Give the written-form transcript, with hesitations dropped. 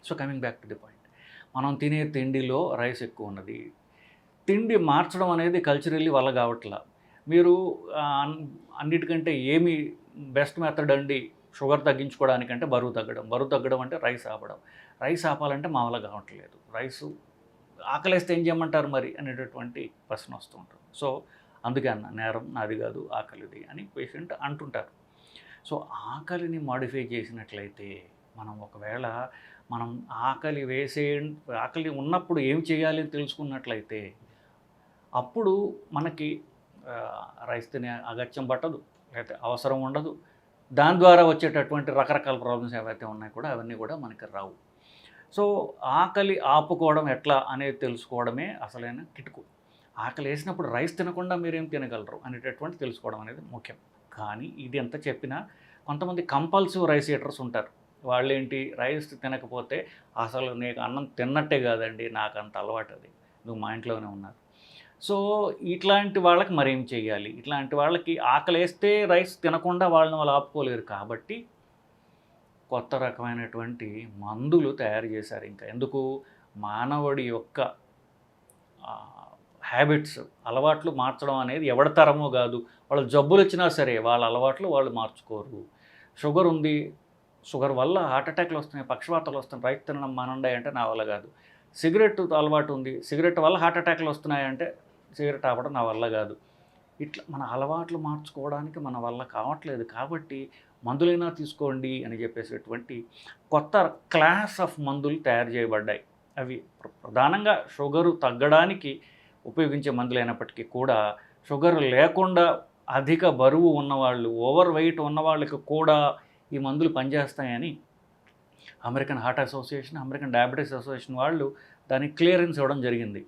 So coming back to the point, మనం తినే తిండిలో రైస్ ఎక్కువ ఉన్నది. తిండి మార్చడం అనేది కల్చరల్లీ వల్ల కావట్లా. మీరు అన్నిటికంటే ఏమి బెస్ట్ మెథడ్ అండి షుగర్ తగ్గించుకోవడానికంటే బరువు తగ్గడం. బరువు తగ్గడం అంటే రైస్ ఆపడం. రైస్ ఆపాలంటే మా వల్ల కావట్లేదు. రైసు ఆకలేస్తే ఏం చేయమంటారు మరి అనేటటువంటి ప్రశ్న వస్తూ ఉంటుంది. సో అందుకే అన్న నేరం నాది కాదు ఆకలిది అని పేషెంట్ అంటుంటారు. సో ఆకలిని మాడిఫై చేసినట్లయితే మనం ఒకవేళ మనం ఆకలి ఉన్నప్పుడు ఏం చేయాలి అని తెలుసుకున్నట్లయితే అప్పుడు మనకి రైస్ తినే అగత్యం పట్టదు, లేకపోతే అవసరం ఉండదు. దాని ద్వారా వచ్చేటటువంటి రకరకాల ప్రాబ్లమ్స్ ఏవైతే ఉన్నాయో కూడా అవన్నీ కూడా మనకి రావు. సో ఆకలి ఆపుకోవడం ఎట్లా అనేది తెలుసుకోవడమే అసలైన కిటుకు. ఆకలి వేసినప్పుడు రైస్ తినకుండా మీరేం తినగలరు అనేటటువంటి తెలుసుకోవడం అనేది ముఖ్యం. కానీ ఇది ఎంత చెప్పినా కొంతమంది కంపల్సివ్ రైస్ ఈటర్స్ ఉంటారు. వాళ్ళేంటి రైస్ తినకపోతే అసలు నీకు అన్నం తిన్నట్టే కాదండి, నాకు అంత అలవాటు అది, నువ్వు మా ఇంట్లోనే ఉన్నారు. సో ఇట్లాంటి వాళ్ళకి మరేం చేయాలి? ఇట్లాంటి వాళ్ళకి ఆకలేస్తే రైస్ తినకుండా వాళ్ళని వాళ్ళు ఆపుకోలేరు కాబట్టి కొత్త రకమైనటువంటి మందులు తయారు చేశారు. ఇంకా ఎందుకు, మానవుడి యొక్క హ్యాబిట్స్ అలవాట్లు మార్చడం అనేది ఎవడి తరమో కాదు. వాళ్ళు జబ్బులు వచ్చినా సరే వాళ్ళ అలవాట్లు వాళ్ళు మార్చుకోరు. షుగర్ ఉంది, షుగర్ వల్ల హార్ట్ అటాక్లు వస్తున్నాయి, పక్షవాతాలు వస్తున్నాయి, రైస్ తినడం మానండి అంటే నా వల్ల కాదు. సిగరెట్ అలవాటు ఉంది, సిగరెట్ వల్ల హార్ట్ అటాక్లు వస్తున్నాయంటే సిగరెట్ ఆపడం నా వల్ల కాదు. ఇట్లా మన అలవాట్లు మార్చుకోవడానికి మన వల్ల కావట్లేదు కాబట్టి మందులైనా తీసుకోండి అని చెప్పేసేటువంటి కొత్త క్లాస్ ఆఫ్ మందులు తయారు చేయబడ్డాయి. అవి ప్రధానంగా షుగరు తగ్గడానికి ఉపయోగించే మందులైనప్పటికీ కూడా షుగర్ లేకుండా అధిక బరువు ఉన్నవాళ్ళు, ఓవర్ వెయిట్ ఉన్నవాళ్ళకి కూడా ఈ మందులు పనిచేస్తాయని American heart association, American diabetes association వాళ్ళు దానికి క్లియరెన్స్ ఇవ్వడం జరిగింది.